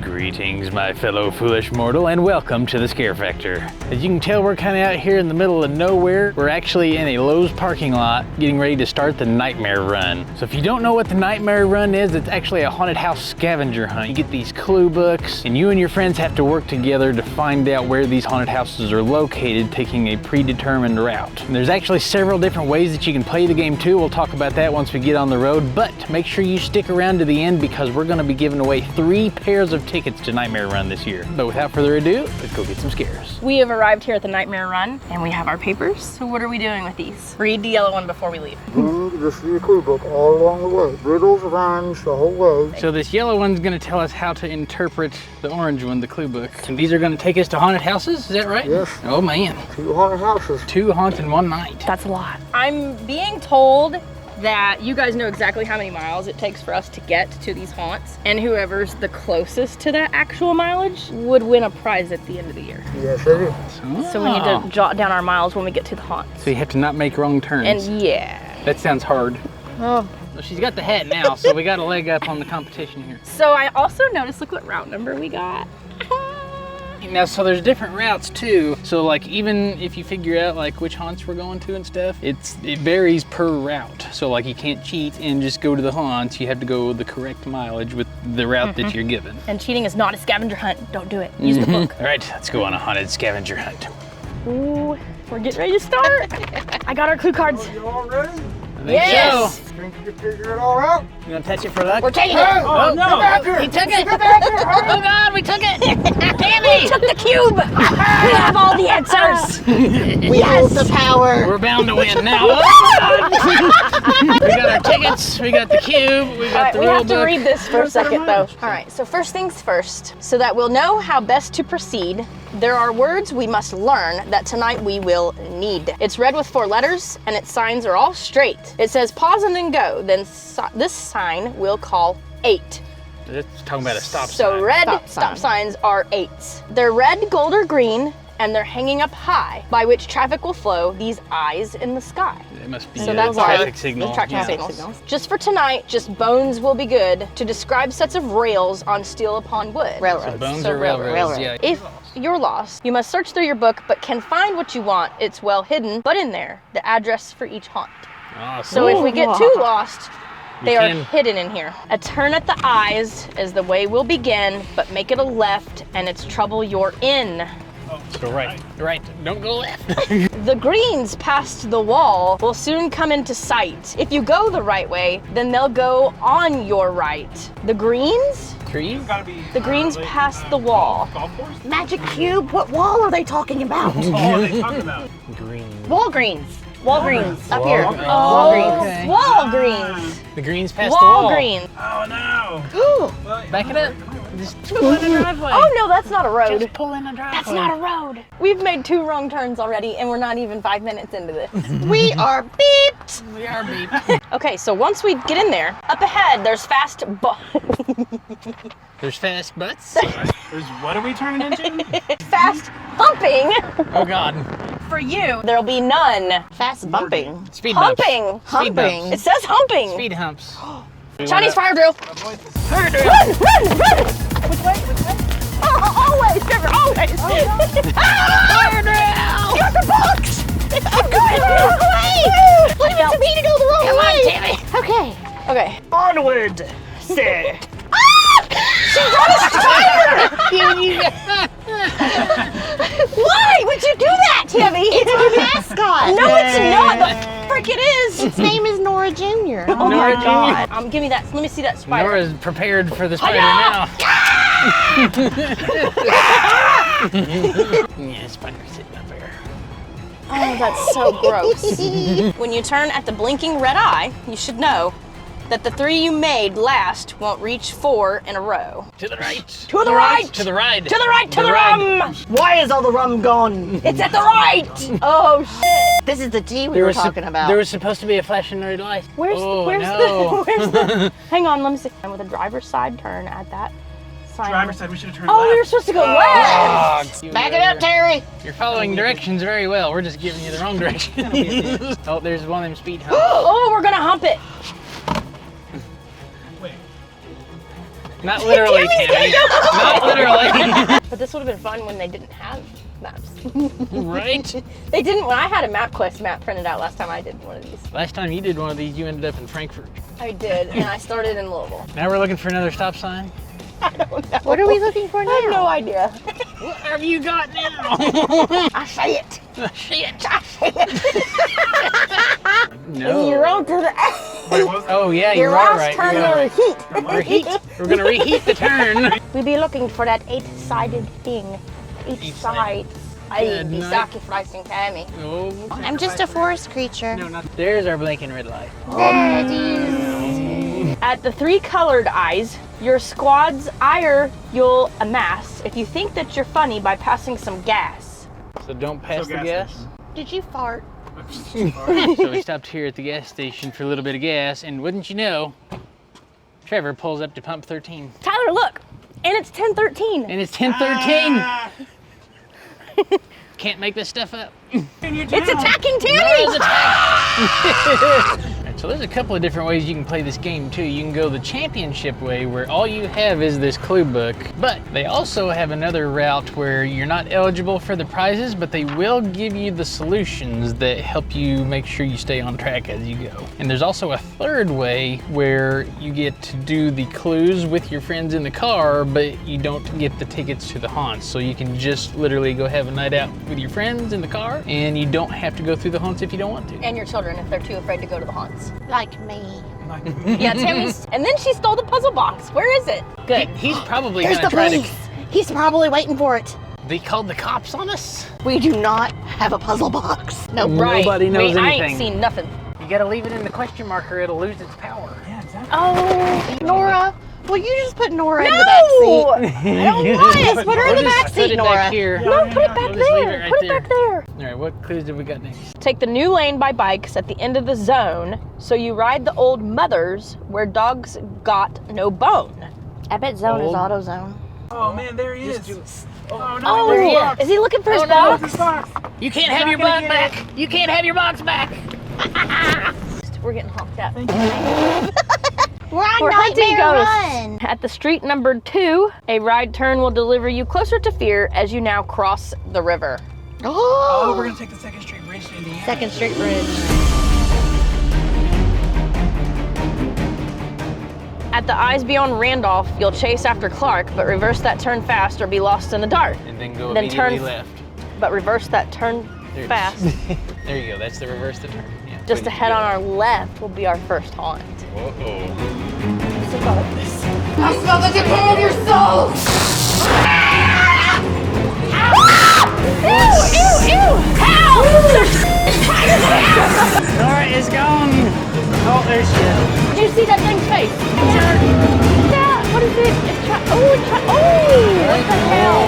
Greetings, my fellow foolish mortal, and welcome to the Scare Factor. As you can tell, we're kind of out here in the middle of nowhere. We're actually in a Lowe's parking lot getting ready to start the Nightmare Run. So if you don't know what the Nightmare Run is, it's actually a haunted house scavenger hunt. You get these clue books, and you and your friends have to work together to find out where these haunted houses are located, taking a predetermined route. And there's actually several different ways that you can play the game too. We'll talk about that once we get on the road, but make sure you stick around to the end because we're going to be giving away 3 pairs of tickets to Nightmare Run this year. But without further ado, let's go get some scares. We have arrived here at the Nightmare Run and we have our papers. So what are we doing with these? Read the yellow one before we leave. This is your clue book all along the way. Riddles, rhymes, the whole way. So this yellow one's going to tell us how to interpret the orange one, the clue book. And these are going to take us to haunted houses, is that right? Yes. Oh man. 2 haunted houses. 2 haunts in 1 night. That's a lot. I'm being told that you guys know exactly how many miles it takes for us to get to these haunts, and whoever's the closest to that actual mileage would win a prize at the end of the year. Yes, it is. So we need to jot down our miles when we get to the haunts. So you have to not make wrong turns. And yeah. That sounds hard. Oh. Well, she's got the hat now, so we got a leg up on the competition here. So I also noticed, look what route number we got. Now, so there's different routes too. So like, even if you figure out like which haunts we're going to and stuff, it varies per route. So like, you can't cheat and just go to the haunts. You have to go the correct mileage with the route that you're given. And cheating is not a scavenger hunt. Don't do it. Use the book. All right, let's go on a haunted scavenger hunt. Ooh, we're getting ready to start. I got our clue cards. You all ready? Yes. So. Think you can figure it all out? You gonna touch it for luck? We're taking it. Oh, no! Get back here! He took it. Get back here! Hurry! Oh God, we took it. Tammy! We took the cube. We have all the answers. We hold the power. We're bound to win now. We got our tickets, we got the cube, we got the we rule have to book. read this for a second though. All right, so first things first, so that we'll know how best to proceed, there are words we must learn that tonight we will need. It's read with 4 letters and its signs are all straight. It says pause and then go, then this sign we'll call 8. It's talking about a stop sign. So red Stop sign. signs are 8s. They're red, gold, or green, and they're hanging up high, by which traffic will flow these eyes in the sky. It must be So a that's traffic our- signal. Traffic Yeah. signals. Just for tonight, just bones will be good to describe sets of rails on steel upon wood. Railroads. So bones So are railroads, railroad. yeah. If you're lost, you must search through your book, but can find what you want. It's well hidden, but in there, the address for each haunt. Awesome. So if we get too lost, they are can- hidden in here. A turn at the eyes is the way we'll begin, but make it a left and it's trouble you're in. So right, don't go left. The greens past the wall will soon come into sight. If you go the right way, then they'll go on your right. The greens? Trees? The greens past the wall. Magic cube. What wall are they talking about? Green. Walgreens. Walgreens. Up here. Oh, Walgreens. okay. Walgreens. The greens past the wall. Walgreens. Back it up. Just pull in the driveway. Oh no, that's not a road. Just pull in the driveway. That's not a road. We've made 2 wrong turns already and we're not even 5 minutes into this. We are beeped. We are beep. Okay, so once we get in there, up ahead there's fast There's fast butts. What are we turning into? fast humping. Oh God. For you, there'll be none. Fast bumping. Speed bumps. Humping. Speed bumps. It says humping. Speed humps. Chinese fire drill. Fire drill. Run, run, run. Which way? Which way? Oh, always, Trevor, always. Fire drill. You're the box. I'm going the wrong way. Leave it to me to go the wrong way. Come on, Tammy. Okay. Okay. Onward, sir. Why would you do that, Tammy? It's our mascot. No, it's not. The frick it is. Its name is Nora Jr. Oh my Nora God. Give me that. Let me see that spider. Nora's prepared for the spider Hi-ya! now. Yeah, spider's sitting up there. Oh, that's so gross. When you turn at the blinking red eye, you should know that the 3 you made last won't reach 4 in a row. To the right. To the right. To the right. To the right. To the rum. Why is all the rum gone? It's at the right. Oh shit. This is the tea we were talking about. There was supposed to be a flashing red light. Where's no. the? Hang on, let me see. And with a driver's side turn at that sign. Driver said we should have turned Oh, we were left. supposed to go left. Back it up, Terry. You're following directions very well. We're just giving you the wrong direction. Oh, there's one of them speed humps. Oh, we're gonna hump it. Wait. Not literally, Tammy. Not literally. But this would have been fun when they didn't have maps. Right? They didn't when I had a MapQuest map printed out last time I did one of these. Last time you did one of these, you ended up in Frankfurt. I did, and I started in Louisville. Now we're looking for another stop sign. I don't know. What are we looking for now? I have no idea. What have you got now? I say it. Shit. I say it. No. You roll to the Wait, what was Oh yeah, your you are last right. turn You're will heat. Reheat. We're gonna reheat the turn. We be looking for that 8-sided thing. Each side. I Good be night. sacrificing Tammy. Oh. I'm just a forest creature. No, not. There's our blinking red light. There it is. At the 3 colored eyes, your squad's ire you'll amass if you think that you're funny by passing some gas. So don't pass the gas gas. station. Did you fart? So we stopped here at the gas station for a little bit of gas, and wouldn't you know, Trevor pulls up to pump 13. Tyler, look! And it's 10:13. And it's 10:13. Ah, Can't make this stuff up. It's attacking Tammy! Nora's attack. Alright, so there's a couple of different ways you can play this game too. You can go the championship way where all you have is this clue book, but they also have another route where you're not eligible for the prizes, but they will give you the solutions that help you make sure you stay on track as you go. And there's also a third way where you get to do the clues with your friends in the car, but you don't get the tickets to the haunts. So you can just literally go have a night out with your friends in the car, and you don't have to go through the haunts if you don't want to. And your children if they're too afraid to go to the haunts. Like me. Yeah, Tammy's. And then she stole the puzzle box. Where is it? Good. He's probably There's gonna the try police. He's probably waiting for it. They called the cops on us? We do not have a puzzle box. No. Right. Nobody knows I anything. ain't seen nothing. You gotta leave it in the question marker, it'll lose its power. Yeah, exactly. Oh, Nora, will you just put Nora in the no! back seat? I don't want it. Put her in the back Put seat, it Nora. back here. No, put it back We'll just leave there. it right Put it there. back there. Alright, what clues did we got next? Take the new lane by bikes at the end of the zone, so you ride the old mothers where dogs got no bone. I bet Zone is Old. AutoZone. Oh man, there he is. Oh no, Oh, there's the box. is he looking for his no. box? You can't have your box back! You can't have your box back! We're getting honked at. We're on We're hunting Nightmare ghosts. Run. At the street number 2, a ride turn will deliver you closer to fear as you now cross the river. Oh, we're gonna take the Second Street Bridge to Indiana. Second Street Bridge. At the Eyes Beyond Randolph, you'll chase after Clark, but reverse that turn fast or be lost in the dark. And then go Then immediately turn- left. But reverse that turn There it fast. is. There you go, that's the reverse the turn. Yeah. Just Way to ahead go. on our left will be our first haunt. Whoa. I smell the decay of your soul. Ew! Help! Nora is gone! Oh, there she is. Did you see that thing's face? Yeah, what is it? Oh, what the hell?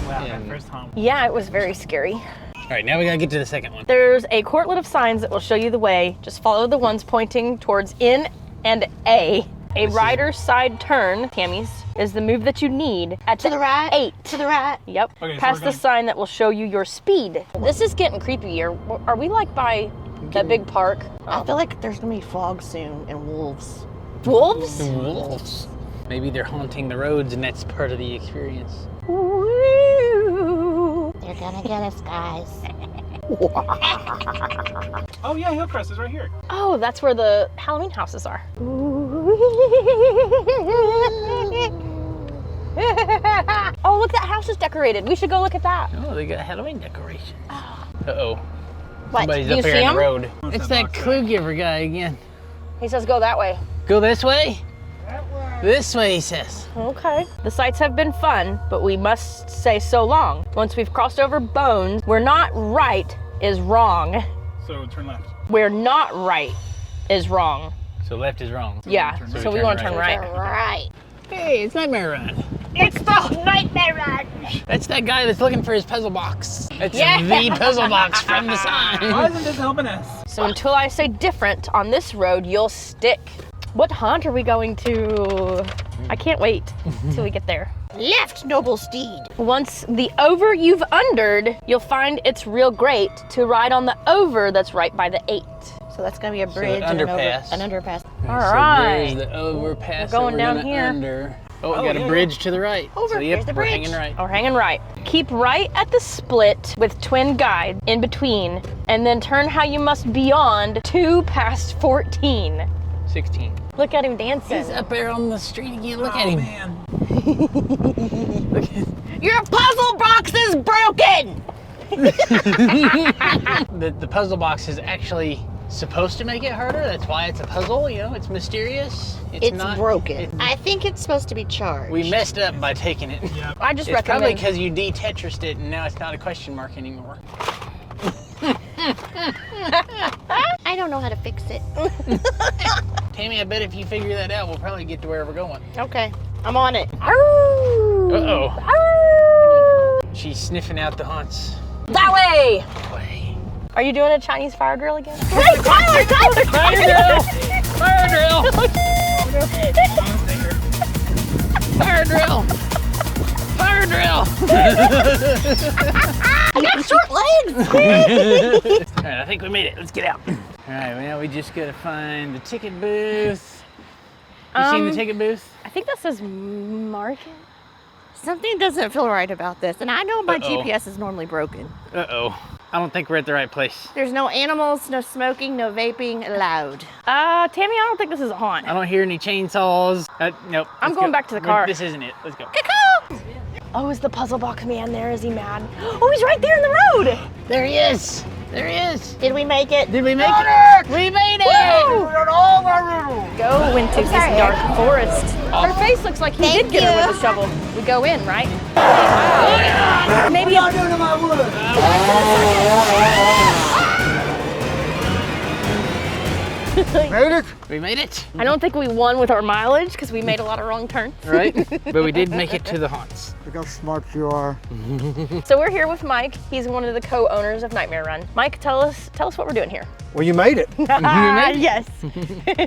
Wow, Yeah. that first home. Yeah, it was very scary. Alright, now we gotta get to the second one. There's a cortlet of signs that will show you the way. Just follow the ones pointing towards N and A. A rider's side turn, Tammy's, is the move that you need at To the right. 8. To the right. Yep. Okay, so Past we're the going- sign that will show you your speed. This is getting creepy. Are we like by that big park? I feel like there's gonna be fog soon and wolves. Wolves? Wolves. Maybe they're haunting the roads and that's part of the experience. Woo. They're gonna get us, guys. Oh yeah, Hillcrest is right here. Oh, that's where the Halloween houses are. Oh, look, that house is decorated. We should go look at that. Oh, they got Halloween decorations. Uh-oh. What? Somebody's Do you up see here in him? the road. What's It's that that box clue giver guy again. He says go that way. Go this way? This way, he says. Okay. The sights have been fun, but we must say so long. Once we've crossed over bones, we're not right is wrong. So turn left. We're not right is wrong. So left is wrong. Yeah, turn so right. we want to turn right. Right. Hey, it's Nightmare Run. It's the Nightmare Run. That's that guy that's looking for his puzzle box. That's Yeah. the puzzle box from the Why sign. isn't this helping us? So until I say different on this road, you'll stick. What haunt are we going to? I can't wait till we get there. Left, noble steed. Once the over you've undered, you'll find it's real great to ride on the over that's right by the 8. So that's gonna be a bridge an and underpass. an underpass. All So right. there's the overpass We're going that we're down gonna here. under. Oh, we Oh, got yeah, a bridge to the right. Over, So, yep, here's the we're bridge. hanging right. Or hanging right. Keep right at the split with twin guide in between, and then turn how you must beyond 2 past 14. 16. Look at him dancing. He's up there on the street again. Look Oh, at him. man. Look at Your puzzle box is broken! the puzzle box is actually supposed to make it harder. That's why it's a puzzle. You know, it's mysterious. It's not broken. it- I think it's supposed to be charged. we messed up by taking it. Yeah. I just It's probably recommend. because you de-Tetrised it and now it's not a question mark anymore. I don't know how to fix it. Tammy, I bet if you figure that out, we'll probably get to where we're going. Okay, I'm on it. Uh-oh. She's sniffing out the haunts. That way! Way. Are you doing a Chinese fire drill again? Wait, Tyler! Fire drill! Fire drill! Fire drill! Fire drill! You got short legs! All right, I think we made it. Let's get out. All right, well, we just gotta find the ticket booth. You seen the ticket booth? I think that says market. Something doesn't feel right about this, and I know my Uh-oh. GPS is normally broken. Uh-oh. I don't think we're at the right place. There's no animals, no smoking, no vaping allowed. Tammy, I don't think this is a haunt. I don't hear any chainsaws. Nope. I'm Let's going go. back to the car. This isn't it. Let's go. Oh, is the puzzle box man there? Is he mad? Oh, he's right there in the road! There he is. There he is. Did we make it? Did we make it? We made it! Go into this dark forest. Her face looks like he did get her with a shovel. We go in, right? Wow. Maybe Made it? We made it. I don't think we won with our mileage because we made a lot of wrong turns. Right? But we did make it to the haunts. Look how smart you are. So we're here with Mike. He's one of the co-owners of Nightmare Run. Mike, tell us what we're doing here. Well, you made it. Yes,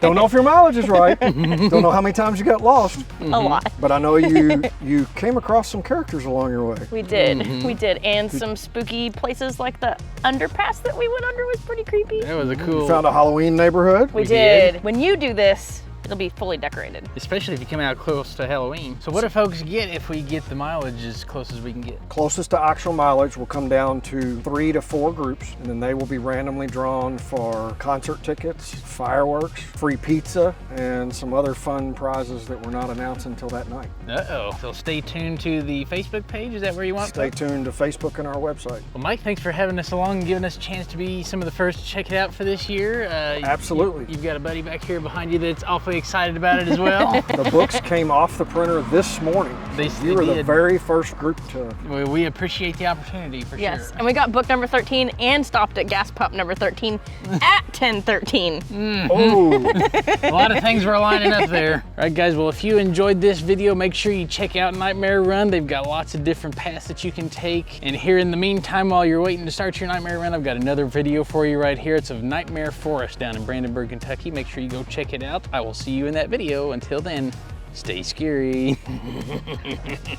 Don't know if your mileage is right. Don't know how many times you got lost, a lot. but I know you came across some characters along your way. We did, we did, and some spooky places like the underpass that we went under was pretty creepy. That was a You cool. found a Halloween neighborhood. We did. When you do this, it'll be fully decorated. Especially if you come out close to Halloween. So what do folks get if we get the mileage as close as we can get? Closest to actual mileage will come down to 3 to 4 groups, and then they will be randomly drawn for concert tickets, fireworks, free pizza, and some other fun prizes that we're not announcing until that night. Uh-oh. So stay tuned to the Facebook page. Is that where you want? Stay tuned to Facebook and our website. Well, Mike, thanks for having us along and giving us a chance to be some of the first to check it out for this year. Absolutely. You've got a buddy back here behind you that's awfully excited about it as well. The books came off the printer this morning. You were the did. very first group to. We appreciate the opportunity for Yes, sure. and we got book number 13 and stopped at gas pump number 13 at 10:13. Oh, A lot of things were lining up there. All right, guys, well, if you enjoyed this video, make sure you check out Nightmare Run. They've got lots of different paths that you can take. And here in the meantime, while you're waiting to start your Nightmare Run, I've got another video for you right here. It's of Nightmare Forest down in Brandenburg, Kentucky. Make sure you go check it out. I will see you in that video. Until then, stay scary.